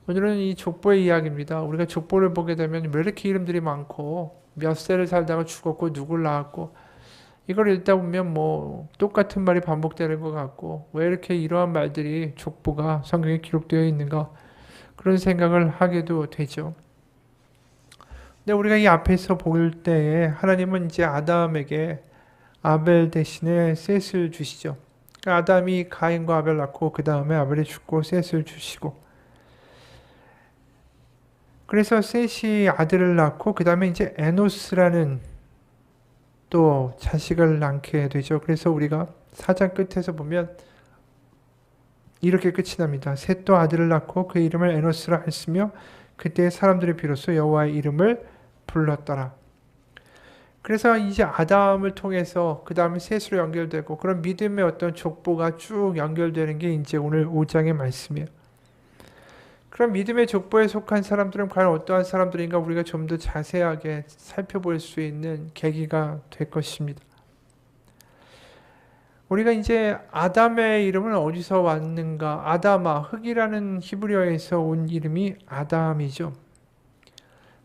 오늘은 이 족보의 이야기입니다. 우리가 족보를 보게 되면 왜 이렇게 이름들이 많고 몇 세를 살다가 죽었고 누굴 낳았고 이걸 읽다 보면 뭐 똑같은 말이 반복되는 것 같고 왜 이렇게 이러한 말들이 족보가 성경에 기록되어 있는가 그런 생각을 하게도 되죠. 근데 우리가 이 앞에서 볼 때에 하나님은 이제 아담에게 아벨 대신에 셋을 주시죠. 그러니까 아담이 가인과 아벨 낳고 그 다음에 아벨이 죽고 셋을 주시고 그래서 셋이 아들을 낳고 그 다음에 이제 에노스라는 또 자식을 낳게 되죠. 그래서 우리가 4장 끝에서 보면 이렇게 끝이 납니다. 셋도 아들을 낳고 그 이름을 에노스라 했으며 그때 사람들이 비로소 여호와의 이름을 불렀더라. 그래서 이제 아담을 통해서 그 다음에 셋으로 연결되고 그런 믿음의 어떤 족보가 쭉 연결되는 게 이제 오늘 5장의 말씀이에요. 그럼 믿음의 족보에 속한 사람들은 과연 어떠한 사람들인가 우리가 좀 더 자세하게 살펴볼 수 있는 계기가 될 것입니다. 우리가 이제 아담의 이름은 어디서 왔는가? 아다마, 흙이라는 히브리어에서 온 이름이 아담이죠.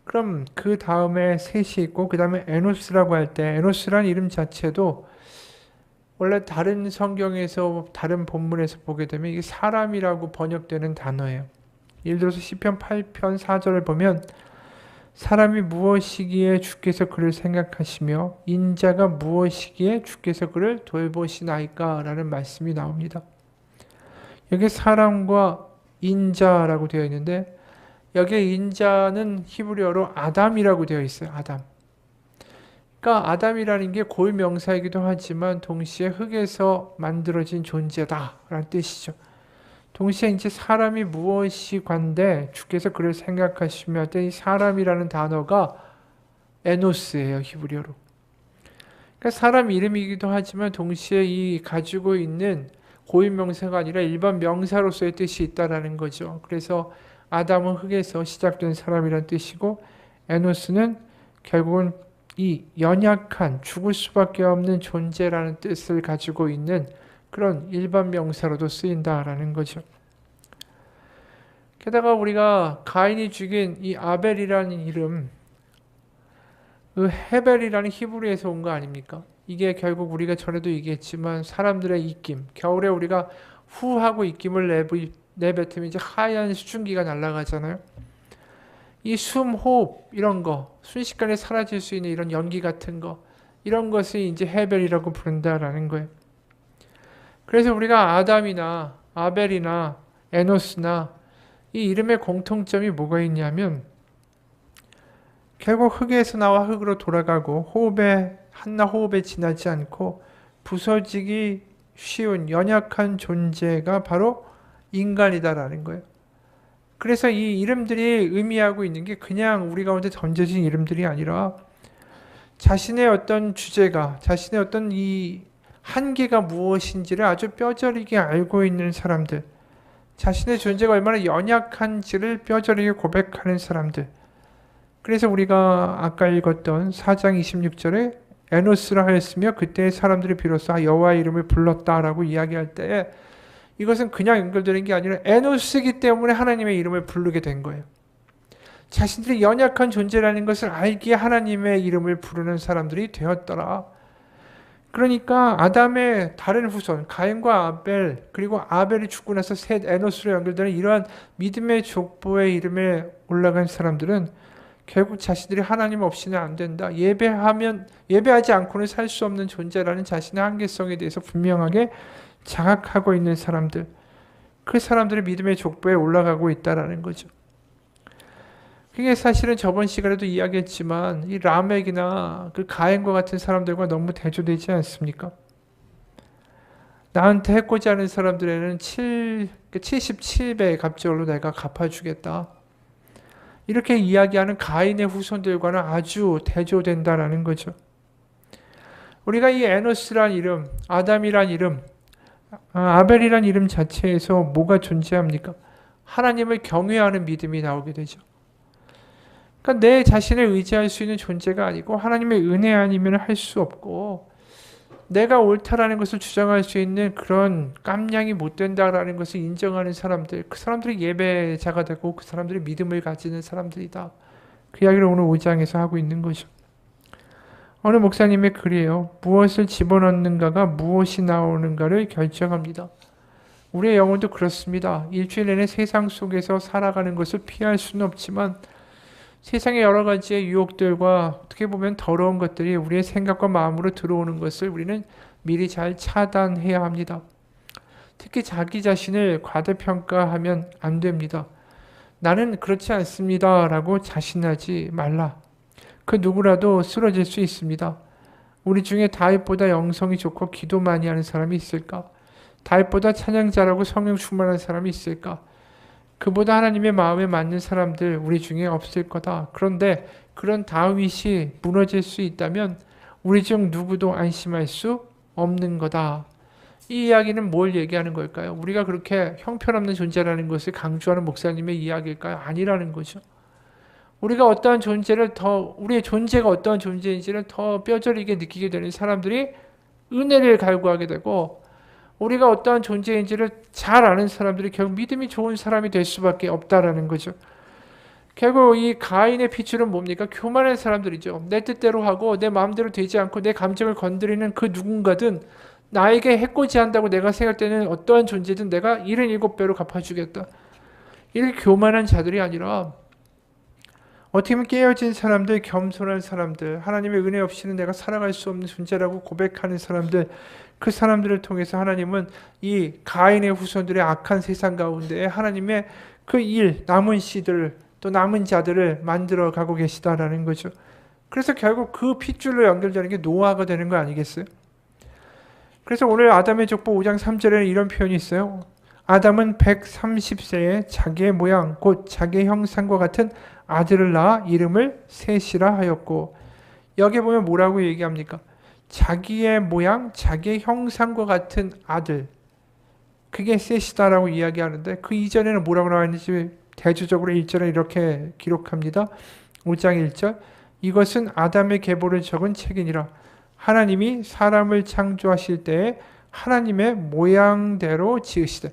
그럼 그 다음에 셋이 있고 그 다음에 에노스라고 할 때 에노스라는 이름 자체도 원래 다른 성경에서 다른 본문에서 보게 되면 이게 사람이라고 번역되는 단어예요. 예를 들어서 시편 8편 4절을 보면 사람이 무엇이기에 주께서 그를 생각하시며 인자가 무엇이기에 주께서 그를 돌보시나이까 라는 말씀이 나옵니다. 여기 사람과 인자라고 되어 있는데 여기에 인자는 히브리어로 아담이라고 되어 있어요. 아담. 그러니까 아담이라는 게 고유명사이기도 하지만 동시에 흙에서 만들어진 존재다라는 뜻이죠. 동시에 이제 사람이 무엇이 관데 주께서 그를 생각하시며 할 때 이 사람이라는 단어가 에노스예요. 히브리어로. 그러니까 사람 이름이기도 하지만 동시에 이 가지고 있는 고유명사가 아니라 일반 명사로서의 뜻이 있다라는 거죠. 그래서 아담은 흙에서 시작된 사람이란 뜻이고 에노스는 결국은 이 연약한 죽을 수밖에 없는 존재라는 뜻을 가지고 있는 그런 일반 명사로도 쓰인다라는 거죠. 게다가 우리가 가인이 죽인 이 아벨이라는 이름, 그 헤벨이라는 히브리에서 온 거 아닙니까? 이게 결국 우리가 전에도 얘기했지만 사람들의 입김, 겨울에 우리가 후 하고 입김을 내뱉으면 이제 하얀 수증기가 날아가잖아요. 이 숨, 호흡 이런 거 순식간에 사라질 수 있는 이런 연기 같은 거 이런 것을 이제 헤벨이라고 부른다라는 거예요. 그래서 우리가 아담이나 아벨이나 에노스나 이 이름의 공통점이 뭐가 있냐면 결국 흙에서 나와 흙으로 돌아가고 호흡에 한나 호흡에 지나지 않고 부서지기 쉬운 연약한 존재가 바로 인간이다라는 거예요. 그래서 이 이름들이 의미하고 있는 게 그냥 우리 가운데 던져진 이름들이 아니라 자신의 어떤 주제가, 자신의 어떤 이 한계가 무엇인지를 아주 뼈저리게 알고 있는 사람들, 자신의 존재가 얼마나 연약한지를 뼈저리게 고백하는 사람들. 그래서 우리가 아까 읽었던 4장 26절에 에노스라 하였으며 그때 사람들이 비로소 여호와의 이름을 불렀다라고 이야기할 때에 이것은 그냥 연결되는 게 아니라 에노스이기 때문에 하나님의 이름을 부르게 된 거예요. 자신들이 연약한 존재라는 것을 알기에 하나님의 이름을 부르는 사람들이 되었더라. 그러니까 아담의 다른 후손 가인과 아벨 그리고 아벨이 죽고 나서 셋 에노스로 연결되는 이러한 믿음의 족보의 이름에 올라간 사람들은 결국 자신들이 하나님 없이는 안 된다. 예배하지 않고는 살 수 없는 존재라는 자신의 한계성에 대해서 분명하게 자각하고 있는 사람들. 그 사람들이 믿음의 족보에 올라가고 있다라는 거죠. 그게 사실은 저번 시간에도 이야기했지만 이 라멕이나 그 가인과 같은 사람들과 너무 대조되지 않습니까? 나한테 해코지 하는 사람들에는 77배의 값절로 내가 갚아주겠다. 이렇게 이야기하는 가인의 후손들과는 아주 대조된다라는 거죠. 우리가 이 에노스란 이름, 아담이란 이름, 아벨이란 이름 자체에서 뭐가 존재합니까? 하나님을 경외하는 믿음이 나오게 되죠. 그러니까 내 자신을 의지할 수 있는 존재가 아니고 하나님의 은혜 아니면 할 수 없고 내가 옳다라는 것을 주장할 수 있는 그런 깜냥이 못 된다라는 것을 인정하는 사람들, 그 사람들이 예배자가 되고 그 사람들이 믿음을 가지는 사람들이다. 그 이야기를 오늘 5장에서 하고 있는 거죠. 어느 목사님의 글이에요. 무엇을 집어넣는가가 무엇이 나오는가를 결정합니다. 우리의 영혼도 그렇습니다. 일주일 내내 세상 속에서 살아가는 것을 피할 수는 없지만 세상의 여러 가지의 유혹들과 어떻게 보면 더러운 것들이 우리의 생각과 마음으로 들어오는 것을 우리는 미리 잘 차단해야 합니다. 특히 자기 자신을 과대평가하면 안 됩니다. 나는 그렇지 않습니다 라고 자신하지 말라. 그 누구라도 쓰러질 수 있습니다. 우리 중에 다윗보다 영성이 좋고 기도 많이 하는 사람이 있을까? 다윗보다 찬양 잘하고 성령 충만한 사람이 있을까? 그보다 하나님의 마음에 맞는 사람들 우리 중에 없을 거다. 그런데 그런 다윗이 무너질 수 있다면 우리 중 누구도 안심할 수 없는 거다. 이 이야기는 뭘 얘기하는 걸까요? 우리가 그렇게 형편없는 존재라는 것을 강조하는 목사님의 이야기일까요? 아니라는 거죠. 우리가 어떠한 존재를 우리의 존재가 어떠한 존재인지를 더 뼈저리게 느끼게 되는 사람들이 은혜를 갈구하게 되고, 우리가 어떠한 존재인지를 잘 아는 사람들이 결국 믿음이 좋은 사람이 될 수밖에 없다라는 거죠. 결국 이 가인의 핏줄은 뭡니까? 교만한 사람들이죠. 내 뜻대로 하고 내 마음대로 되지 않고 내 감정을 건드리는 그 누군가든 나에게 해코지한다고 내가 생각할 때는 어떠한 존재든 내가 77배로 갚아주겠다. 이렇게 교만한 자들이 아니라 어떻게 보면 깨어진 사람들, 겸손한 사람들, 하나님의 은혜 없이는 내가 살아갈 수 없는 존재라고 고백하는 사람들, 그 사람들을 통해서 하나님은 이 가인의 후손들의 악한 세상 가운데 하나님의 그 남은 씨들, 또 남은 자들을 만들어 가고 계시다라는 거죠. 그래서 결국 그 핏줄로 연결되는 게 노아가 되는 거 아니겠어요? 그래서 오늘 아담의 족보 5장 3절에는 이런 표현이 있어요. 아담은 130세에 자기의 모양, 곧 자기의 형상과 같은 아들을 낳아 이름을 셋이라 하였고, 여기 보면 뭐라고 얘기합니까? 자기의 모양, 자기의 형상과 같은 아들, 그게 셋이다라고 이야기하는데 그 이전에는 뭐라고 나와 있는지 대조적으로 1절에 이렇게 기록합니다. 5장 1절, 이것은 아담의 계보를 적은 책이니라. 하나님이 사람을 창조하실 때에 하나님의 모양대로 지으시되.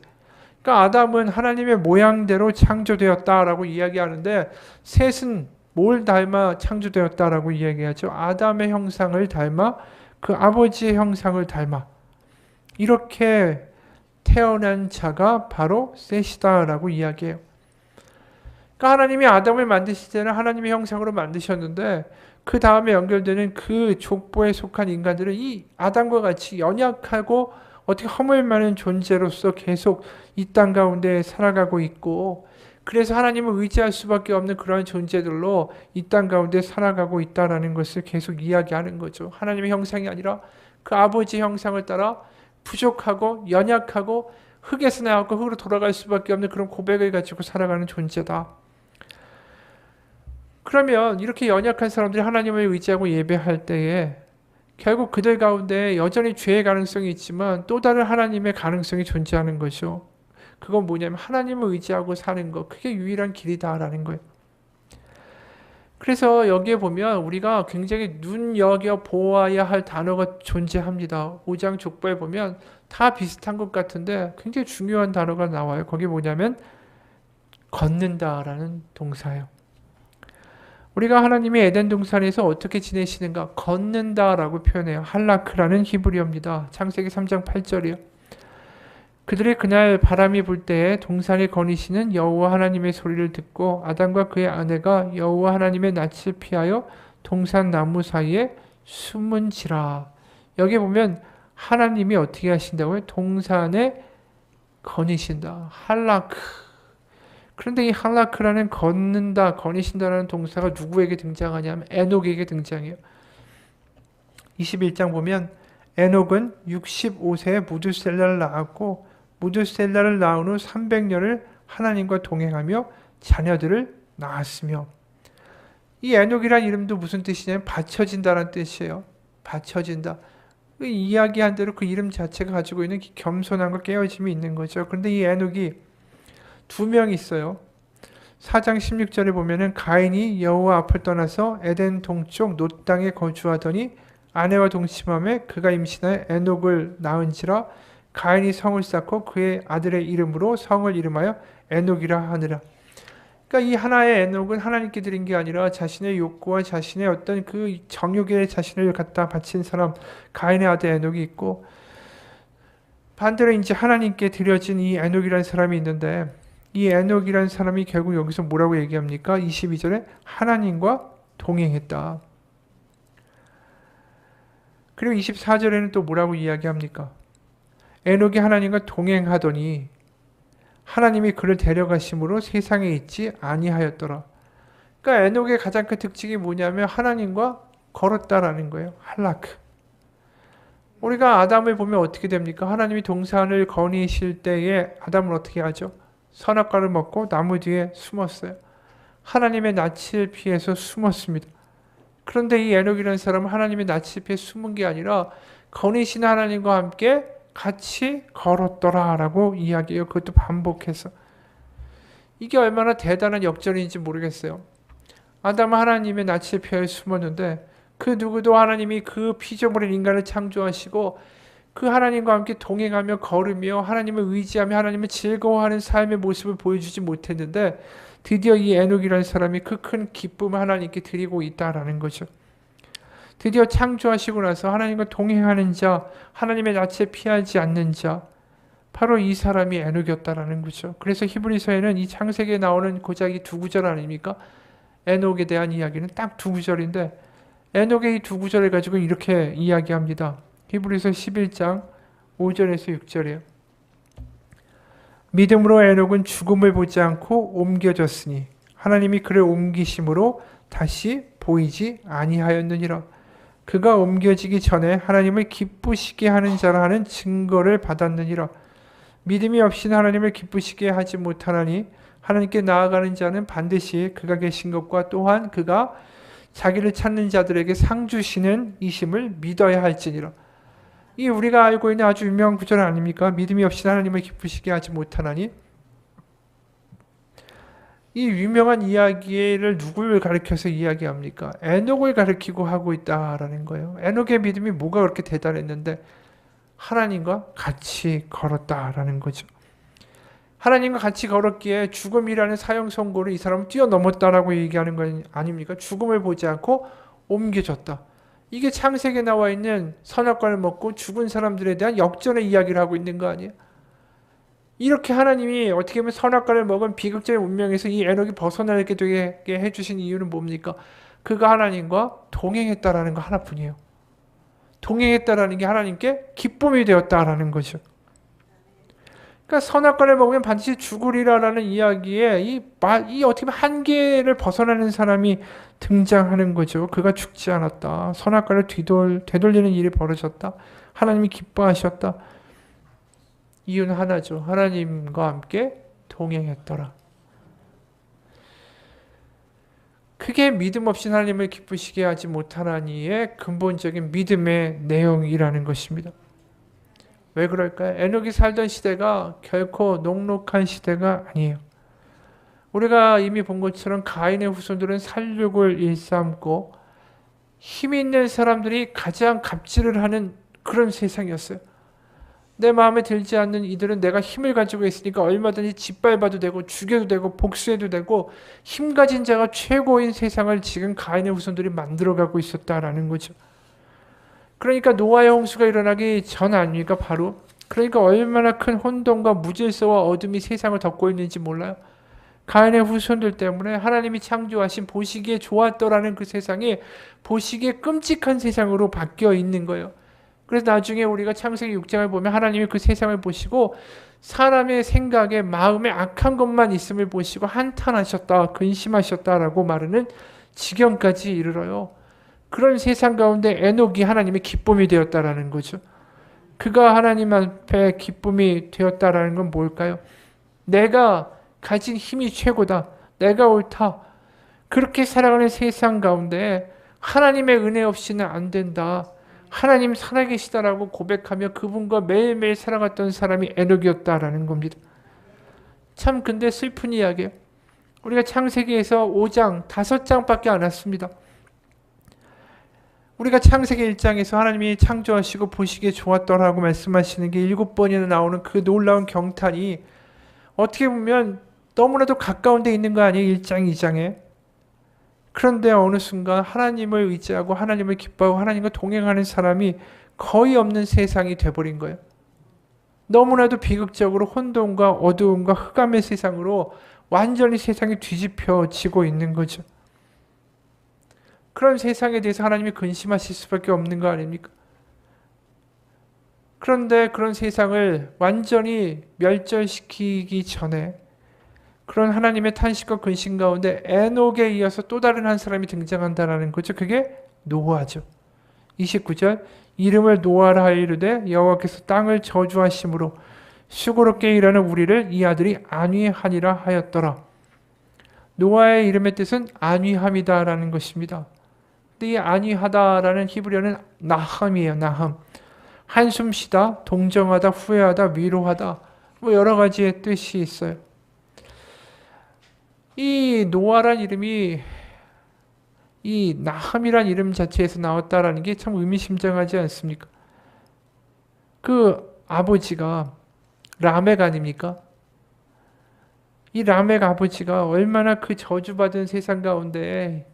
그러니까 아담은 하나님의 모양대로 창조되었다라고 이야기하는데 셋은 뭘 닮아 창조되었다라고 이야기하죠? 아담의 형상을 닮아, 그 아버지의 형상을 닮아. 이렇게 태어난 자가 바로 셋이다라고 이야기해요. 그러니까 하나님이 아담을 만드실 때는 하나님의 형상으로 만드셨는데 그 다음에 연결되는 그 족보에 속한 인간들은 이 아담과 같이 연약하고 어떻게 허물 많은 존재로서 계속 이 땅 가운데 살아가고 있고, 그래서 하나님을 의지할 수밖에 없는 그러한 존재들로 이 땅 가운데 살아가고 있다라는 것을 계속 이야기하는 거죠. 하나님의 형상이 아니라 그 아버지 형상을 따라 부족하고 연약하고 흙에서 나왔고 흙으로 돌아갈 수밖에 없는 그런 고백을 가지고 살아가는 존재다. 그러면 이렇게 연약한 사람들이 하나님을 의지하고 예배할 때에 결국 그들 가운데 여전히 죄의 가능성이 있지만 또 다른 하나님의 가능성이 존재하는 거죠. 그건 뭐냐면 하나님을 의지하고 사는 것, 그게 유일한 길이다라는 거예요. 그래서 여기에 보면 우리가 굉장히 눈여겨보아야 할 단어가 존재합니다. 5장 족보에 보면 다 비슷한 것 같은데 굉장히 중요한 단어가 나와요. 거기 뭐냐면 걷는다라는 동사예요. 우리가 하나님이 에덴 동산에서 어떻게 지내시는가, 걷는다라고 표현해요. 할라크라는 히브리어입니다. 창세기 3장 8절이요. 그들이 그날 바람이 불 때에 동산에 거니시는 여호와 하나님의 소리를 듣고 아담과 그의 아내가 여호와 하나님의 낯을 피하여 동산 나무 사이에 숨은지라. 여기 보면 하나님이 어떻게 하신다고요? 동산에 거니신다. 할라크. 그런데 이 할라크라는 걷는다, 거니신다라는 동사가 누구에게 등장하냐면 에녹에게 등장해요. 21장 보면 에녹은 65세에 무두셀라를 낳았고 무두셀라를 낳은 후 300년을 하나님과 동행하며 자녀들을 낳았으며, 이 에녹이란 이름도 무슨 뜻이냐면 받쳐진다라는 뜻이에요. 받쳐진다. 그 이야기한 대로 그 이름 자체가 가지고 있는 겸손함과 깨어짐이 있는 거죠. 그런데 이 에녹이 2명 있어요. 4장 16절에 보면은 가인이 여호와 앞을 떠나서 에덴 동쪽 놋 땅에 거주하더니 아내와 동침함에 그가 임신하여 에녹을 낳은지라. 가인이 성을 쌓고 그의 아들의 이름으로 성을 이름하여 에녹이라 하느라. 그러니까 이 하나의 에녹은 하나님께 드린 게 아니라 자신의 욕구와 자신의 어떤 그 정욕에 자신을 갖다 바친 사람, 가인의 아들 에녹이 있고, 반대로 이제 하나님께 드려진 이 에녹이라는 사람이 있는데, 이 에녹이라는 사람이 결국 여기서 뭐라고 얘기합니까? 22절에 하나님과 동행했다. 그리고 24절에는 또 뭐라고 이야기합니까? 에녹이 하나님과 동행하더니 하나님이 그를 데려가심으로 세상에 있지 아니하였더라. 그러니까 에녹의 가장 큰 특징이 뭐냐면 하나님과 걸었다라는 거예요. 할라크. 우리가 아담을 보면 어떻게 됩니까? 하나님이 동산을 거니실 때에 아담을 어떻게 하죠? 선악과를 먹고 나무 뒤에 숨었어요. 하나님의 낯을 피해서 숨었습니다. 그런데 이 에녹이라는 사람은 하나님의 낯을 피해 숨은 게 아니라 거니신 하나님과 함께 같이 걸었더라라고 이야기해요. 그것도 반복해서. 이게 얼마나 대단한 역전인지 모르겠어요. 아담은 하나님의 낯을 피해 숨었는데 그 누구도 하나님이 그 피조물인 인간을 창조하시고 그 하나님과 함께 동행하며 걸으며 하나님을 의지하며 하나님을 즐거워하는 삶의 모습을 보여주지 못했는데 드디어 이 에녹이라는 사람이 그 큰 기쁨을 하나님께 드리고 있다라는 거죠. 드디어 창조하시고 나서 하나님과 동행하는 자, 하나님의 낯에 피하지 않는 자, 바로 이 사람이 에녹이었다라는 거죠. 그래서 히브리서에는 이 창세기에 나오는 고작 이 두 구절 아닙니까? 에녹에 대한 이야기는 딱 두 구절인데 에녹의 이 두 구절을 가지고 이렇게 이야기합니다. 히브리서 11장 5절에서 6절이에요. 믿음으로 에녹은 죽음을 보지 않고 옮겨졌으니 하나님이 그를 옮기심으로 다시 보이지 아니하였느니라. 그가 옮겨지기 전에 하나님을 기쁘시게 하는 자라 하는 증거를 받았느니라. 믿음이 없이는 하나님을 기쁘시게 하지 못하나니 하나님께 나아가는 자는 반드시 그가 계신 것과 또한 그가 자기를 찾는 자들에게 상 주시는 이심을 믿어야 할지니라. 이 우리가 알고 있는 아주 유명한 구절 아닙니까? 믿음이 없이는 하나님을 기쁘시게 하지 못하나니. 이 유명한 이야기를 누구를 가리켜서 이야기합니까? 에녹을 가리키고 하고 있다라는 거예요. 에녹의 믿음이 뭐가 그렇게 대단했는데 하나님과 같이 걸었다라는 거죠. 하나님과 같이 걸었기에 죽음이라는 사형 선고를 이 사람은 뛰어넘었다라고 얘기하는 거 아닙니까? 죽음을 보지 않고 옮겨졌다. 이게 창세기에 나와 있는 선악과를 먹고 죽은 사람들에 대한 역전의 이야기를 하고 있는 거 아니에요? 이렇게 하나님이 어떻게 보면 선악과를 먹은 비극적인 운명에서 이 에녹이 벗어나게 되게 해주신 이유는 뭡니까? 그가 하나님과 동행했다라는 거 하나뿐이에요. 동행했다라는 게 하나님께 기쁨이 되었다라는 거죠. 그러니까 선악과를 먹으면 반드시 죽으리라라는 이야기에 이 어떻게 보면 한계를 벗어나는 사람이 등장하는 거죠. 그가 죽지 않았다. 선악과를 되돌리는 일이 벌어졌다. 하나님이 기뻐하셨다. 이유는 하나죠. 하나님과 함께 동행했더라. 크게 믿음 없이 하나님을 기쁘시게 하지 못하나니의 근본적인 믿음의 내용이라는 것입니다. 왜 그럴까요? 에녹이 살던 시대가 결코 녹록한 시대가 아니에요. 우리가 이미 본 것처럼 가인의 후손들은 살육을 일삼고 힘 있는 사람들이 가장 갑질을 하는 그런 세상이었어요. 내 마음에 들지 않는 이들은 내가 힘을 가지고 있으니까 얼마든지 짓밟아도 되고 죽여도 되고 복수해도 되고 힘 가진 자가 최고인 세상을 지금 가인의 후손들이 만들어가고 있었다라는 거죠. 그러니까 노아의 홍수가 일어나기 전 아닙니까? 바로. 그러니까 얼마나 큰 혼돈과 무질서와 어둠이 세상을 덮고 있는지 몰라요. 가인의 후손들 때문에 하나님이 창조하신 보시기에 좋았더라는 그 세상이 보시기에 끔찍한 세상으로 바뀌어 있는 거예요. 그래서 나중에 우리가 창세기 6장을 보면 하나님이 그 세상을 보시고 사람의 생각에 마음에 악한 것만 있음을 보시고 한탄하셨다, 근심하셨다라고 말하는 지경까지 이르러요. 그런 세상 가운데 에녹이 하나님의 기쁨이 되었다라는 거죠. 그가 하나님 앞에 기쁨이 되었다라는 건 뭘까요? 내가 가진 힘이 최고다. 내가 옳다. 그렇게 살아가는 세상 가운데 하나님의 은혜 없이는 안 된다. 하나님 살아계시다라고 고백하며 그분과 매일매일 살아갔던 사람이 에녹이었다라는 겁니다. 참 근데 슬픈 이야기예요. 우리가 창세기에서 5장, 5장밖에 안 왔습니다. 우리가 창세기 1장에서 하나님이 창조하시고 보시기에 좋았더라고 말씀하시는 게 7번이나 나오는 그 놀라운 경탄이 어떻게 보면 너무나도 가까운 데 있는 거 아니에요? 1장, 2장에. 그런데 어느 순간 하나님을 의지하고 하나님을 기뻐하고 하나님과 동행하는 사람이 거의 없는 세상이 돼버린 거예요. 너무나도 비극적으로 혼돈과 어두움과 흑암의 세상으로 완전히 세상이 뒤집혀지고 있는 거죠. 그런 세상에 대해서 하나님이 근심하실 수밖에 없는 거 아닙니까? 그런데 그런 세상을 완전히 멸절시키기 전에 그런 하나님의 탄식과 근심 가운데 에녹에 이어서 또 다른 한 사람이 등장한다는 거죠. 그게 노아죠. 29절 이름을 노아라 하여 이르되 여호와께서 땅을 저주하심으로 수고롭게 일하는 우리를 이 아들이 안위하니라 하였더라. 노아의 이름의 뜻은 안위함이다라는 것입니다. 근데 이 안위하다라는 히브리어는 나함이에요. 나함. 한숨 쉬다, 동정하다, 후회하다, 위로하다 뭐 여러 가지의 뜻이 있어요. 이 노아란 이름이 이 나함이란 이름 자체에서 나왔다라는 게 참 의미심장하지 않습니까? 그 아버지가 라멕 아닙니까? 이 라멕 아버지가 얼마나 그 저주받은 세상 가운데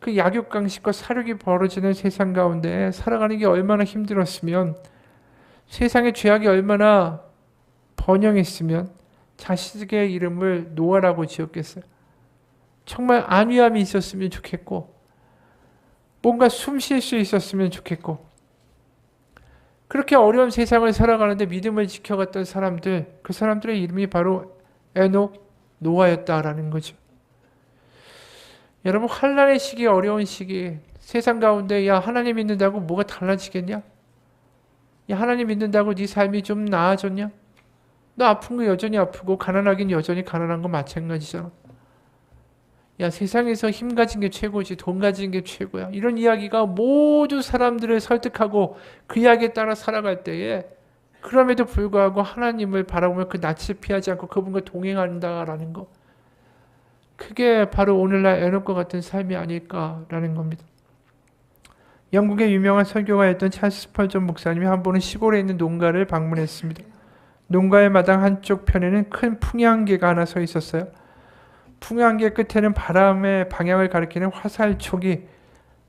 그 약육강식과 사륙이 벌어지는 세상 가운데 살아가는 게 얼마나 힘들었으면 세상의 죄악이 얼마나 번영했으면 자식의 이름을 노아라고 지었겠어요. 정말 안위함이 있었으면 좋겠고 뭔가 숨 쉴 수 있었으면 좋겠고 그렇게 어려운 세상을 살아가는데 믿음을 지켜갔던 사람들 그 사람들의 이름이 바로 에녹, 노아였다라는 거죠. 여러분 환난의 시기 어려운 시기 세상 가운데 야 하나님 믿는다고 뭐가 달라지겠냐? 야 하나님 믿는다고 네 삶이 좀 나아졌냐? 너 아픈 거 여전히 아프고 가난하긴 여전히 가난한 거 마찬가지잖아. 야 세상에서 힘 가진 게 최고지 돈 가진 게 최고야. 이런 이야기가 모두 사람들을 설득하고 그 이야기에 따라 살아갈 때에 그럼에도 불구하고 하나님을 바라보며 그 낯을 피하지 않고 그분과 동행한다라는 거. 그게 바로 오늘날 에녹과 같은 삶이 아닐까라는 겁니다. 영국의 유명한 설교가였던 찰스 스펄전 목사님이 한 번은 시골에 있는 농가를 방문했습니다. 농가의 마당 한쪽 편에는 큰 풍향계가 하나 서 있었어요. 풍향계 끝에는 바람의 방향을 가리키는 화살촉이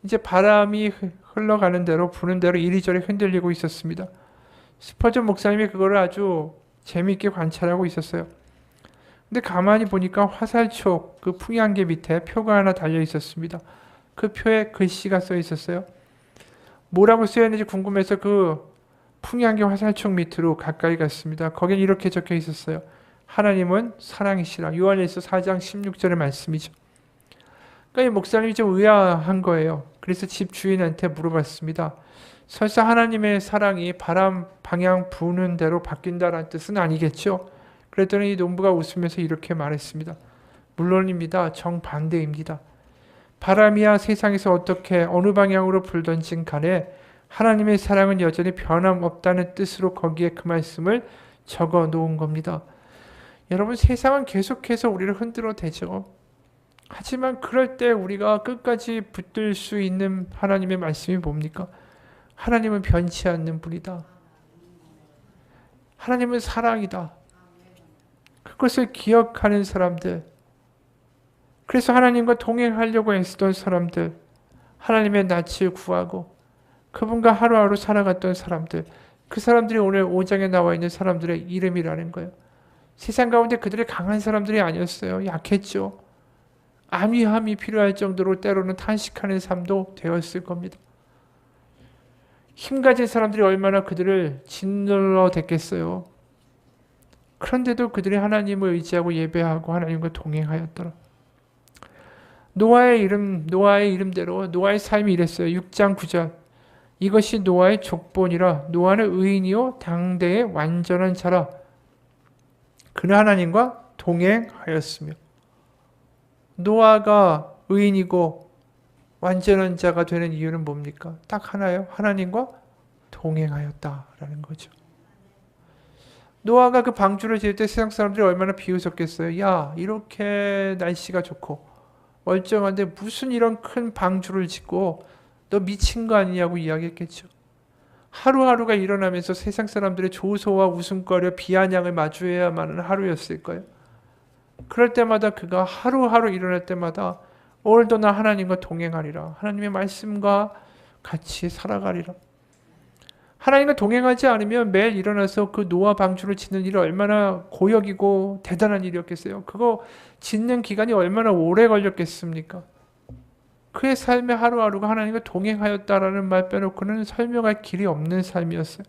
이제 바람이 흘러가는 대로 부는 대로 이리저리 흔들리고 있었습니다. 스펄전 목사님이 그거를 아주 재미있게 관찰하고 있었어요. 근데 가만히 보니까 화살촉 그 풍향계 밑에 표가 하나 달려 있었습니다. 그 표에 글씨가 써 있었어요. 뭐라고 쓰여 있는지 궁금해서 그 풍향계 화살촉 밑으로 가까이 갔습니다. 거긴 이렇게 적혀 있었어요. 하나님은 사랑이시라. 요한일서 4장 16절의 말씀이죠. 그러니까 이 목사님이 좀 의아한 거예요. 그래서 집 주인한테 물어봤습니다. 설사 하나님의 사랑이 바람 방향 부는 대로 바뀐다는 뜻은 아니겠죠? 그랬더니 이 농부가 웃으면서 이렇게 말했습니다. 물론입니다. 정반대입니다. 바람이야 세상에서 어떻게 어느 방향으로 불던진 간에 하나님의 사랑은 여전히 변함없다는 뜻으로 거기에 그 말씀을 적어 놓은 겁니다. 여러분 세상은 계속해서 우리를 흔들어 대죠. 하지만 그럴 때 우리가 끝까지 붙들 수 있는 하나님의 말씀이 뭡니까? 하나님은 변치 않는 분이다. 하나님은 사랑이다. 그것을 기억하는 사람들, 그래서 하나님과 동행하려고 애쓰던 사람들, 하나님의 낯을 구하고 그분과 하루하루 살아갔던 사람들, 그 사람들이 오늘 5장에 나와 있는 사람들의 이름이라는 거예요. 세상 가운데 그들이 강한 사람들이 아니었어요. 약했죠. 안위함이 필요할 정도로 때로는 탄식하는 삶도 되었을 겁니다. 힘 가진 사람들이 얼마나 그들을 짓눌러 댔겠어요. 그런데도 그들이 하나님을 의지하고 예배하고 하나님과 동행하였더라. 노아의 이름대로 노아의 삶이 이랬어요. 6장 9절. 이것이 노아의 족본이라. 노아는 의인이요 당대의 완전한 자라. 그는 하나님과 동행하였으며. 노아가 의인이고 완전한 자가 되는 이유는 뭡니까? 딱 하나예요. 하나님과 동행하였다라는 거죠. 노아가 그 방주를 지을 때 세상 사람들이 얼마나 비웃었겠어요. 야, 이렇게 날씨가 좋고 멀쩡한데 무슨 이런 큰 방주를 짓고 너 미친 거 아니냐고 이야기했겠죠. 하루하루가 일어나면서 세상 사람들의 조소와 웃음거리와 비아냥을 마주해야만 하는 하루였을 거예요. 그럴 때마다 그가 하루하루 일어날 때마다 오늘도 나 하나님과 동행하리라. 하나님의 말씀과 같이 살아가리라. 하나님과 동행하지 않으면 매일 일어나서 그 노아 방주를 짓는 일이 얼마나 고역이고 대단한 일이었겠어요. 그거 짓는 기간이 얼마나 오래 걸렸겠습니까? 그의 삶의 하루하루가 하나님과 동행하였다라는 말 빼놓고는 설명할 길이 없는 삶이었어요.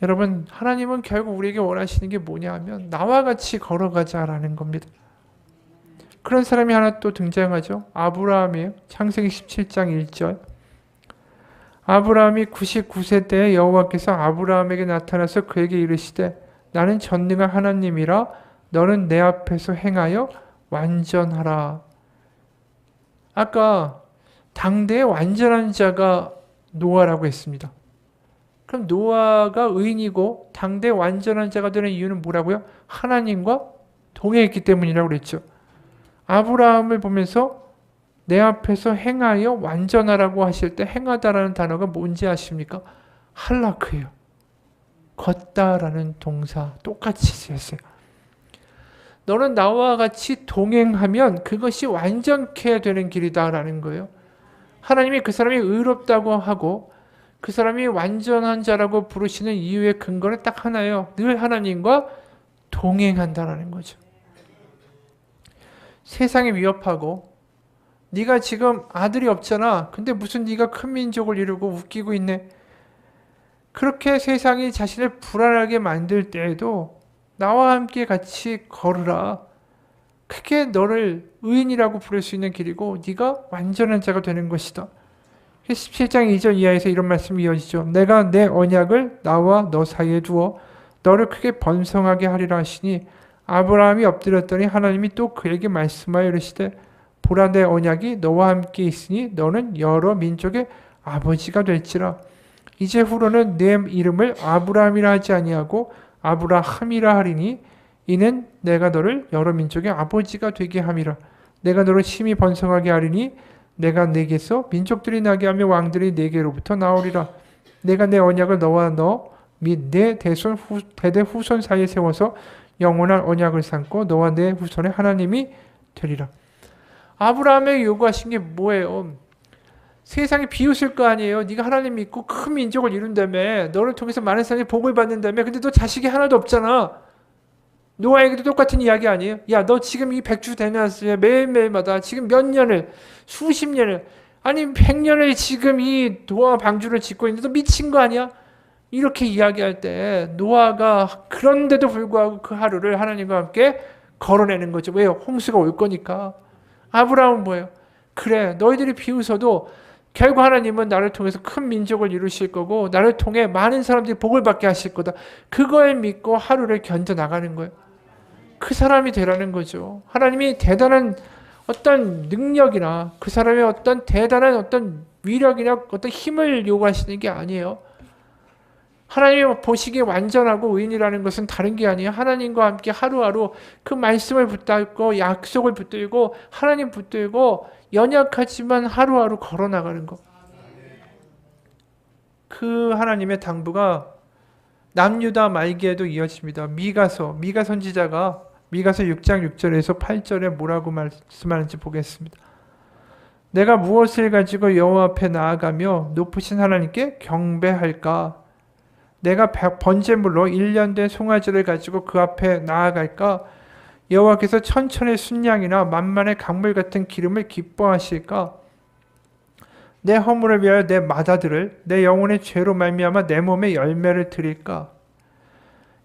여러분, 하나님은 결국 우리에게 원하시는 게 뭐냐 하면 나와 같이 걸어가자라는 겁니다. 그런 사람이 하나 또 등장하죠. 아브라함이에요. 창세기 17장 1절. 아브라함이 99세 때에 여호와께서 아브라함에게 나타나서 그에게 이르시되 나는 전능한 하나님이라 너는 내 앞에서 행하여 완전하라. 아까 당대의 완전한 자가 노아라고 했습니다. 그럼 노아가 의인이고 당대의 완전한 자가 되는 이유는 뭐라고요? 하나님과 동행했기 때문이라고 그랬죠. 아브라함을 보면서 내 앞에서 행하여 완전하라고 하실 때 행하다라는 단어가 뭔지 아십니까? 할라크예요. 걷다라는 동사 똑같이 쓰였어요. 너는 나와 같이 동행하면 그것이 완전케 되는 길이다라는 거예요. 하나님이 그 사람이 의롭다고 하고 그 사람이 완전한 자라고 부르시는 이유의 근거는 딱 하나예요. 늘 하나님과 동행한다라는 거죠. 세상이 위협하고 네가 지금 아들이 없잖아. 근데 무슨 네가 큰 민족을 이루고 웃기고 있네. 그렇게 세상이 자신을 불안하게 만들 때에도 나와 함께 같이 걸으라. 그게 너를 의인이라고 부를 수 있는 길이고 네가 완전한 자가 되는 것이다. 17장 2절 이하에서 이런 말씀이 이어지죠. 내가 내 언약을 나와 너 사이에 두어 너를 크게 번성하게 하리라 하시니 아브라함이 엎드렸더니 하나님이 또 그에게 말씀하여 이르시되 보라 내 언약이 너와 함께 있으니 너는 여러 민족의 아버지가 될지라. 이제 후로는 내 이름을 아브라함이라 하지 아니하고 아브라함이라 하리니 이는 내가 너를 여러 민족의 아버지가 되게 함이라. 내가 너를 심히 번성하게 하리니 내가 내게서 민족들이 나게 하며 왕들이 내게로부터 나오리라. 내가 내 언약을 너와 너 및 내 대대 후손 사이에 세워서 영원한 언약을 삼고 너와 내 후손의 하나님이 되리라. 아브라함에게 요구하신 게 뭐예요? 세상이 비웃을 거 아니에요. 네가 하나님 믿고 큰 민족을 이룬다며. 너를 통해서 많은 사람이 복을 받는다며. 근데 너 자식이 하나도 없잖아. 노아에게도 똑같은 이야기 아니에요? 야, 너 지금 이 백주 되면서 매일매일마다 지금 몇 년을, 수십 년을, 아니 100년을 지금 이 노아 방주를 짓고 있는데 너 미친 거 아니야? 이렇게 이야기할 때 노아가 그런데도 불구하고 그 하루를 하나님과 함께 걸어내는 거죠. 왜요? 홍수가 올 거니까. 아브라함은 뭐예요? 그래, 너희들이 비웃어도 결국 하나님은 나를 통해서 큰 민족을 이루실 거고 나를 통해 많은 사람들이 복을 받게 하실 거다. 그걸 믿고 하루를 견뎌나가는 거예요. 그 사람이 되라는 거죠. 하나님이 대단한 어떤 능력이나 그 사람의 어떤 대단한 어떤 위력이나 어떤 힘을 요구하시는 게 아니에요. 하나님이 보시기에 완전하고 의인이라는 것은 다른 게 아니에요. 하나님과 함께 하루하루 그 말씀을 붙들고 약속을 붙들고 하나님 붙들고 연약하지만 하루하루 걸어나가는 것. 그 하나님의 당부가 남유다 말기에도 이어집니다. 미가 선지자가 미가서 6장 6절에서 8절에 뭐라고 말씀하는지 보겠습니다. 내가 무엇을 가지고 여호와 앞에 나아가며 높으신 하나님께 경배할까? 내가 번제물로 1년 된 송아지를 가지고 그 앞에 나아갈까? 여호와께서 천천의 순양이나 만만의 강물 같은 기름을 기뻐하실까? 내 허물을 위하여 내 맏아들을 내 영혼의 죄로 말미암아 내 몸에 열매를 드릴까?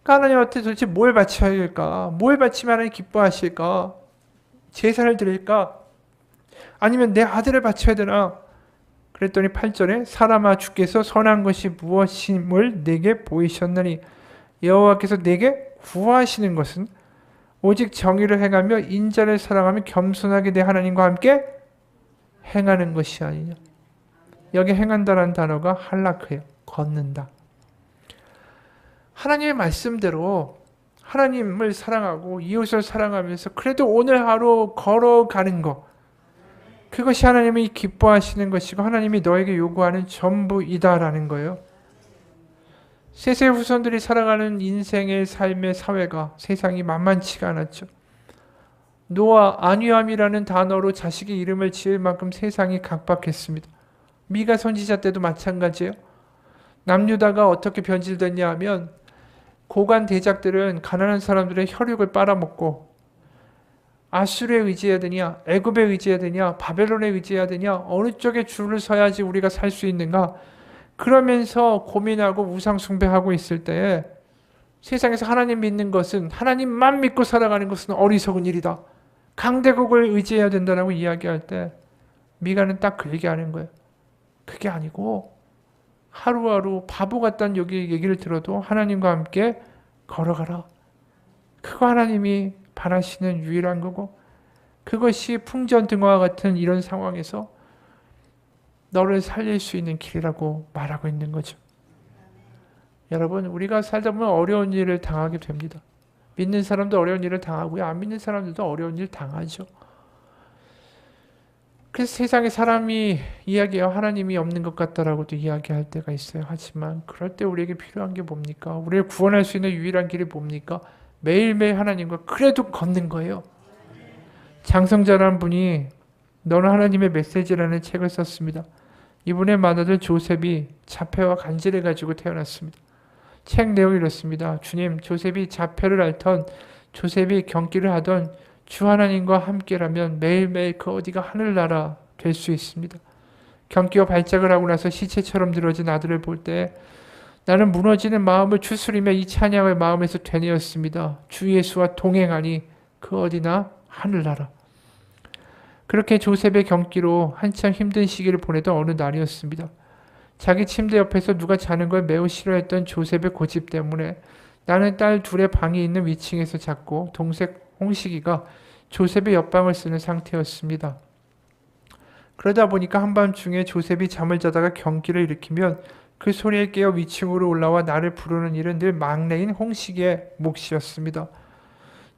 하나님한테 도대체 뭘 바쳐야 할까? 뭘 바치면 하나님 기뻐하실까? 제사를 드릴까? 아니면 내 아들을 바쳐야 되나? 그랬더니 8절에 사람아 주께서 선한 것이 무엇임을 내게 보이셨나니 여호와께서 내게 구하시는 것은 오직 정의를 행하며 인자를 사랑하며 겸손하게 내 하나님과 함께 행하는 것이 아니냐. 여기 행한다라는 단어가 할라크예요. 걷는다. 하나님의 말씀대로 하나님을 사랑하고 이웃을 사랑하면서 그래도 오늘 하루 걸어가는 것. 그것이 하나님이 기뻐하시는 것이고 하나님이 너에게 요구하는 전부이다라는 거예요. 셋의 후손들이 살아가는 인생의 삶의 사회가 세상이 만만치가 않았죠. 노아 안위함이라는 단어로 자식의 이름을 지을 만큼 세상이 각박했습니다. 미가 선지자 때도 마찬가지예요. 남유다가 어떻게 변질됐냐 하면 고관 대작들은 가난한 사람들의 혈육을 빨아먹고 아수르에 의지해야 되냐, 애굽에 의지해야 되냐, 바벨론에 의지해야 되냐, 어느 쪽에 줄을 서야지 우리가 살 수 있는가, 그러면서 고민하고 우상 숭배하고 있을 때에 세상에서 하나님 믿는 것은, 하나님만 믿고 살아가는 것은 어리석은 일이다, 강대국을 의지해야 된다라고 이야기할 때 미가는 딱 그 얘기하는 거예요. 그게 아니고 하루하루 바보 같다는 여기 얘기를 들어도 하나님과 함께 걸어가라. 그거 하나님이 바라시는 유일한 거고, 그것이 풍전등화와 같은 이런 상황에서 너를 살릴 수 있는 길이라고 말하고 있는 거죠. 여러분, 우리가 살다 보면 어려운 일을 당하게 됩니다. 믿는 사람도 어려운 일을 당하고요, 안 믿는 사람들도 어려운 일 당하죠. 그래서 세상에 사람이 이야기해요. 하나님이 없는 것 같다라고도 이야기할 때가 있어요. 하지만 그럴 때 우리에게 필요한 게 뭡니까? 우리를 구원할 수 있는 유일한 길이 뭡니까? 매일매일 하나님과 그래도 걷는 거예요. 장성자라는 분이 너는 하나님의 메시지라는 책을 썼습니다. 이분의 맏아들 조셉이 자폐와 간질을 가지고 태어났습니다. 책 내용이 이렇습니다. 주님, 조셉이 자폐를 앓던, 조셉이 경기를 하던 주 하나님과 함께라면 매일매일 그 어디가 하늘나라 될 수 있습니다. 경기와 발작을 하고 나서 시체처럼 늘어진 아들을 볼 때 나는 무너지는 마음을 추스리며 이 찬양을 마음에서 되뇌었습니다. 주 예수와 동행하니 그 어디나 하늘나라. 그렇게 조셉의 경기로 한참 힘든 시기를 보내던 어느 날이었습니다. 자기 침대 옆에서 누가 자는 걸 매우 싫어했던 조셉의 고집 때문에 나는 딸 둘의 방이 있는 위층에서 잤고 동생 홍식이가 조셉의 옆방을 쓰는 상태였습니다. 그러다 보니까 한밤중에 조셉이 잠을 자다가 경기를 일으키면 그 소리에 깨어 위층으로 올라와 나를 부르는 일은 늘 막내인 홍식이의 몫이었습니다.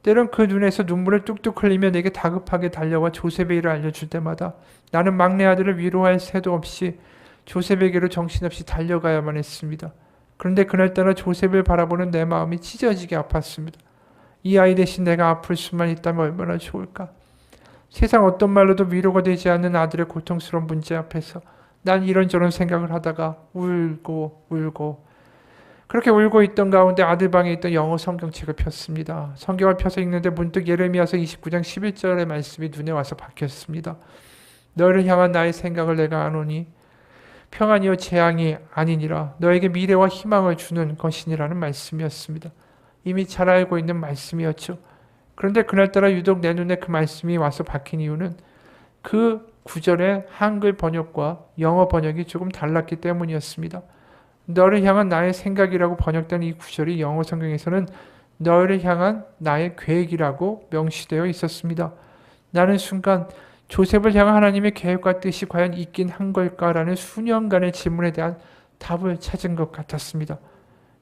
때론 그 눈에서 눈물을 뚝뚝 흘리며 내게 다급하게 달려와 조셉의 일을 알려줄 때마다 나는 막내 아들을 위로할 새도 없이 조셉에게로 정신없이 달려가야만 했습니다. 그런데 그날따라 조셉을 바라보는 내 마음이 찢어지게 아팠습니다. 이 아이 대신 내가 아플 수만 있다면 얼마나 좋을까. 세상 어떤 말로도 위로가 되지 않는 아들의 고통스러운 문제 앞에서 난 이런저런 생각을 하다가 울고 그렇게 울고 있던 가운데 아들 방에 있던 영어 성경책을 폈습니다. 성경을 펴서 읽는데 문득 예레미야서 29장 11절의 말씀이 눈에 와서 박혔습니다. 너를 향한 나의 생각을 내가 아노니 평안이요 재앙이 아니니라. 너에게 미래와 희망을 주는 것이니라는 말씀이었습니다. 이미 잘 알고 있는 말씀이었죠. 그런데 그날따라 유독 내 눈에 그 말씀이 와서 박힌 이유는 그 구절의 한글 번역과 영어 번역이 조금 달랐기 때문이었습니다. 너를 향한 나의 생각이라고 번역된 이 구절이 영어 성경에서는 너를 향한 나의 계획이라고 명시되어 있었습니다. 나는 순간 조셉을 향한 하나님의 계획과 뜻이 과연 있긴 한 걸까라는 수년간의 질문에 대한 답을 찾은 것 같았습니다.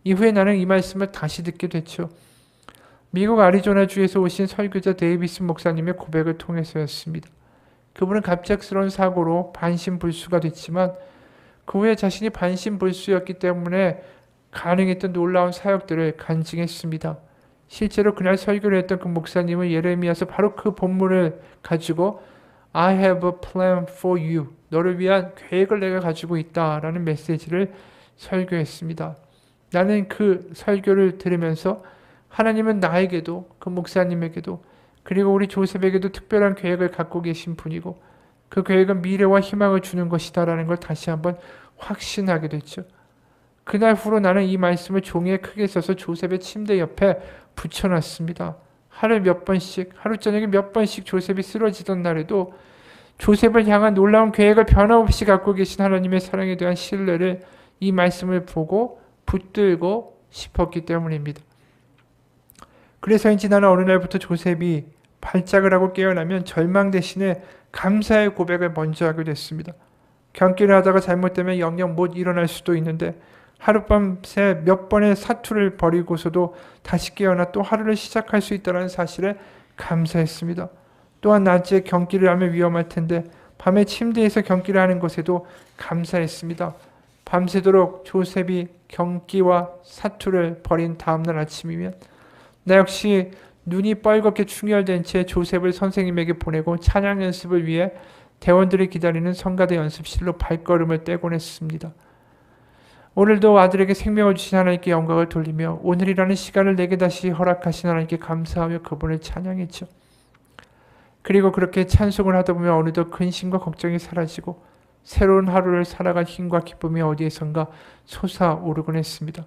이후에 나는 이 말씀을 다시 듣게 됐죠. 미국 애리조나주에서 오신 설교자 데이비스 목사님의 고백을 통해서였습니다. 그분은 갑작스러운 사고로 반신불수가 됐지만 그 후에 자신이 반신불수였기 때문에 가능했던 놀라운 사역들을 간증했습니다. 실제로 그날 설교를 했던 그 목사님은 예레미야서 바로 그 본문을 가지고 I have a plan for you. 너를 위한 계획을 내가 가지고 있다라는 메시지를 설교했습니다. 나는 그 설교를 들으면서 하나님은 나에게도 그 목사님에게도 그리고 우리 조셉에게도 특별한 계획을 갖고 계신 분이고 그 계획은 미래와 희망을 주는 것이다라는 걸 다시 한번 확신하게 됐죠. 그날 후로 나는 이 말씀을 종이에 크게 써서 조셉의 침대 옆에 붙여놨습니다. 하루 저녁에 몇 번씩 조셉이 쓰러지던 날에도 조셉을 향한 놀라운 계획을 변함없이 갖고 계신 하나님의 사랑에 대한 신뢰를 이 말씀을 보고 붙들고 싶었기 때문입니다. 그래서인지 나는 어느 날부터 조셉이 발작을 하고 깨어나면 절망 대신에 감사의 고백을 먼저 하게 됐습니다. 경기를 하다가 잘못되면 영영 못 일어날 수도 있는데 하룻밤새 몇 번의 사투를 벌이고서도 다시 깨어나 또 하루를 시작할 수 있다는 사실에 감사했습니다. 또한 낮에 경기를 하면 위험할 텐데 밤에 침대에서 경기를 하는 것에도 감사했습니다. 밤새도록 조셉이 경기와 사투를 벌인 다음날 아침이면 나 역시 눈이 뻘겋게 충혈된 채 조셉을 선생님에게 보내고 찬양 연습을 위해 대원들이 기다리는 성가대 연습실로 발걸음을 떼곤 했습니다. 오늘도 아들에게 생명을 주신 하나님께 영광을 돌리며 오늘이라는 시간을 내게 다시 허락하신 하나님께 감사하며 그분을 찬양했죠. 그리고 그렇게 찬송을 하다 보면 어느덧 근심과 걱정이 사라지고 새로운 하루를 살아갈 힘과 기쁨이 어디에선가 솟아오르곤 했습니다.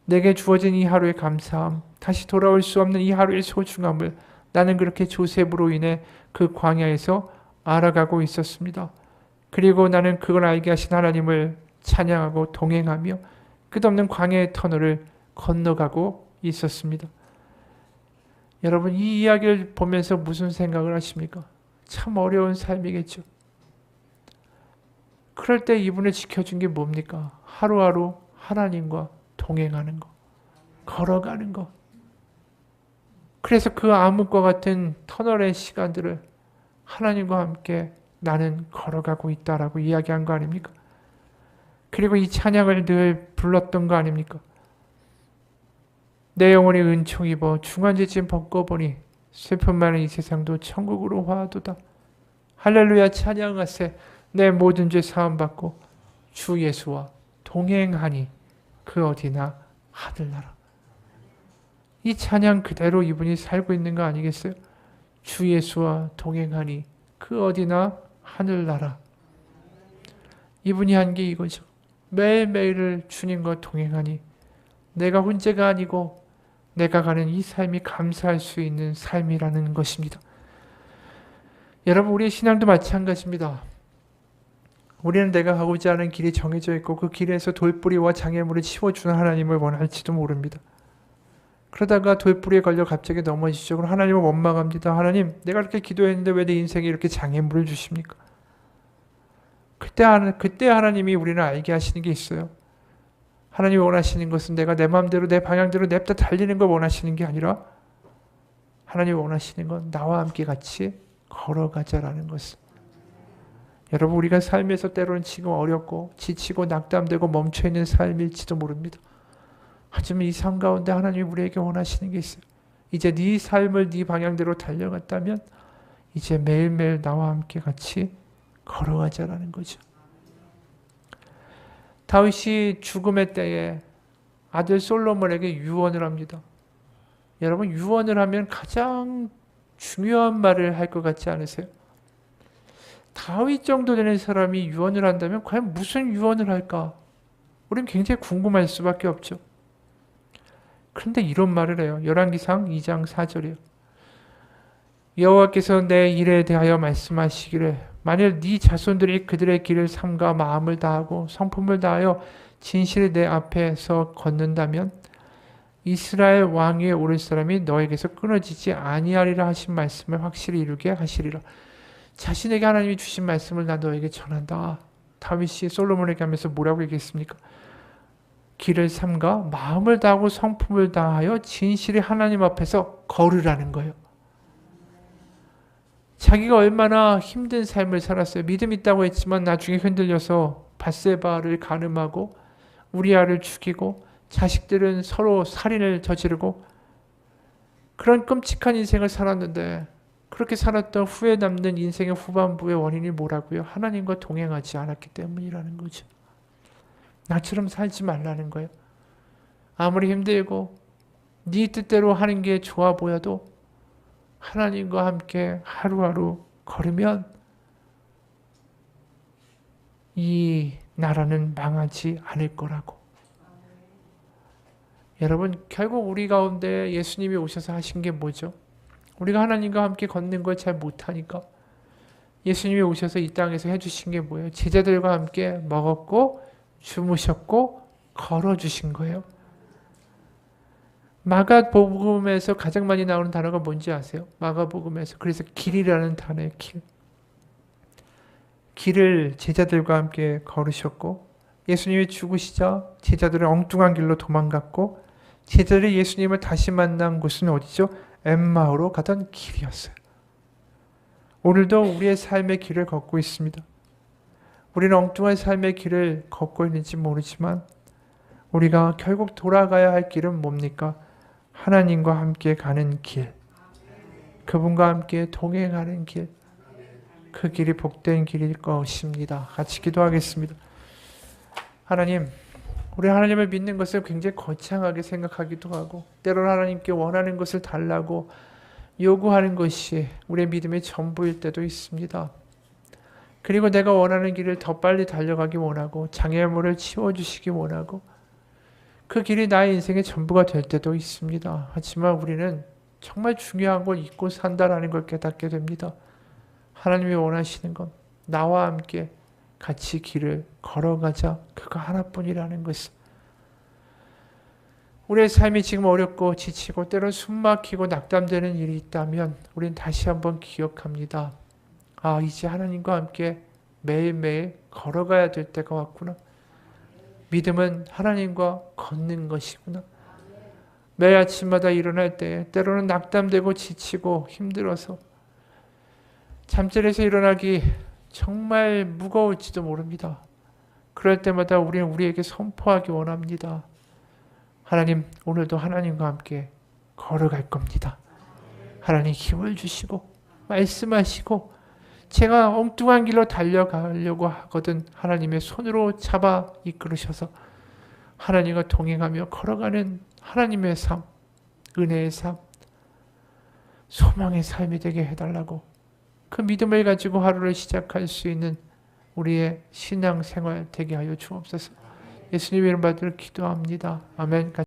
내게 주어진 이 하루의 감사함, 다시 돌아올 수 없는 이 하루의 소중함을 나는 그렇게 조셉으로 인해 그 광야에서 알아가고 있었습니다. 그리고 나는 그걸 알게 하신 하나님을 찬양하고 동행하며 끝없는 광야의 터널을 건너가고 있었습니다. 여러분, 이 이야기를 보면서 무슨 생각을 하십니까? 참 어려운 삶이겠죠. 그럴 때 이분을 지켜준 게 뭡니까? 하루하루 하나님과 동행하는 거, 걸어가는 거. 그래서 그 암흑과 같은 터널의 시간들을 하나님과 함께 나는 걸어가고 있다라고 이야기한 거 아닙니까? 그리고 이 찬양을 늘 불렀던 거 아닙니까? 내 영혼이 은총 입어 중환제짐 벗고보니 슬픔 많은 이 세상도 천국으로 화하도다. 할렐루야 찬양하세. 내 모든 죄 사함받고 주 예수와 동행하니 그 어디나 하늘나라. 이 찬양 그대로 이분이 살고 있는 거 아니겠어요? 주 예수와 동행하니 그 어디나 하늘나라. 이분이 한 게 이거죠. 매일매일을 주님과 동행하니 내가 혼자가 아니고 내가 가는 이 삶이 감사할 수 있는 삶이라는 것입니다. 여러분, 우리의 신앙도 마찬가지입니다. 우리는 내가 가고자 하는 길이 정해져 있고 그 길에서 돌뿌리와 장애물을 치워주는 하나님을 원할지도 모릅니다. 그러다가 돌뿌리에 걸려 갑자기 넘어지죠. 그럼 하나님을 원망합니다. 하나님, 내가 이렇게 기도했는데 왜 내 인생에 이렇게 장애물을 주십니까? 그때 하나님이 우리는 알게 하시는 게 있어요. 하나님이 원하시는 것은 내가 내 마음대로 내 방향대로 냅다 달리는 걸 원하시는 게 아니라 하나님이 원하시는 건 나와 함께 같이 걸어가자라는 것을. 여러분, 우리가 삶에서 때로는 지금 어렵고 지치고 낙담되고 멈춰있는 삶일지도 모릅니다. 하지만 이 삶 가운데 하나님이 우리에게 원하시는 게 있어요. 이제 네 삶을 네 방향대로 달려갔다면 이제 매일매일 나와 함께 같이 걸어가자라는 거죠. 다윗이 죽음의 때에 아들 솔로몬에게 유언을 합니다. 여러분, 유언을 하면 가장 중요한 말을 할 것 같지 않으세요? 다윗 정도 되는 사람이 유언을 한다면 과연 무슨 유언을 할까? 우리는 굉장히 궁금할 수밖에 없죠. 그런데 이런 말을 해요. 열왕기상 2장 4절이요. 여호와께서 내 일에 대하여 말씀하시기를 만일 네 자손들이 그들의 길을 삼가 마음을 다하고 성품을 다하여 진실히 내 앞에서 걷는다면 이스라엘 왕 위에 오를 사람이 너에게서 끊어지지 아니하리라 하신 말씀을 확실히 이루게 하시리라. 자신에게 하나님이 주신 말씀을 나 너에게 전한다. 다윗이 솔로몬에게 하면서 뭐라고 얘기했습니까? 길을 삼가 마음을 다하고 성품을 다하여 진실히 하나님 앞에서 걸으라는 거예요. 자기가 얼마나 힘든 삶을 살았어요. 믿음 있다고 했지만 나중에 흔들려서 밧세바를 간음하고 우리아를 죽이고 자식들은 서로 살인을 저지르고 그런 끔찍한 인생을 살았는데 그렇게 살았던 후에 남는 인생의 후반부의 원인이 뭐라고요? 하나님과 동행하지 않았기 때문이라는 거죠. 나처럼 살지 말라는 거예요. 아무리 힘들고 네 뜻대로 하는 게 좋아 보여도 하나님과 함께 하루하루 걸으면 이 나라는 망하지 않을 거라고. 여러분, 결국 우리 가운데 예수님이 오셔서 하신 게 뭐죠? 우리가 하나님과 함께 걷는 걸 잘 못하니까 예수님이 오셔서 이 땅에서 해주신 게 뭐예요? 제자들과 함께 먹었고 주무셨고 걸어주신 거예요. 마가복음에서 가장 많이 나오는 단어가 뭔지 아세요? 마가복음에서. 그래서 길이라는 단어예요. 길. 길을 제자들과 함께 걸으셨고 예수님이 죽으시자 제자들은 엉뚱한 길로 도망갔고 제자들이 예수님을 다시 만난 곳은 어디죠? 엠마오로 가던 길이었어요. 오늘도 우리의 삶의 길을 걷고 있습니다. 우리는 엉뚱한 삶의 길을 걷고 있는지 모르지만 우리가 결국 돌아가야 할 길은 뭡니까? 하나님과 함께 가는 길, 그분과 함께 동행하는 길, 그 길이 복된 길일 것입니다. 같이 기도하겠습니다. 하나님, 우리 하나님을 믿는 것을 굉장히 거창하게 생각하기도 하고 때로는 하나님께 원하는 것을 달라고 요구하는 것이 우리의 믿음의 전부일 때도 있습니다. 그리고 내가 원하는 길을 더 빨리 달려가기 원하고 장애물을 치워주시기 원하고 그 길이 나의 인생의 전부가 될 때도 있습니다. 하지만 우리는 정말 중요한 걸 잊고 산다라는 걸 깨닫게 됩니다. 하나님이 원하시는 건 나와 함께 같이 길을 걸어가자, 그거 하나뿐이라는 것을. 우리의 삶이 지금 어렵고 지치고 때론 숨막히고 낙담되는 일이 있다면 우린 다시 한번 기억합니다. 아, 이제 하나님과 함께 매일매일 걸어가야 될 때가 왔구나. 믿음은 하나님과 걷는 것이구나. 매일 아침마다 일어날 때 때로는 낙담되고 지치고 힘들어서 잠자리에서 일어나기 정말 무거울지도 모릅니다. 그럴 때마다 우리는 우리에게 선포하기 원합니다. 하나님, 오늘도 하나님과 함께 걸어갈 겁니다. 하나님 힘을 주시고 말씀하시고 제가 엉뚱한 길로 달려가려고 하거든 하나님의 손으로 잡아 이끌으셔서 하나님과 동행하며 걸어가는 하나님의 삶, 은혜의 삶, 소망의 삶이 되게 해달라고, 그 믿음을 가지고 하루를 시작할 수 있는 우리의 신앙생활 되게 하여 주옵소서. 예수님의 이름 받들어 기도합니다. 아멘.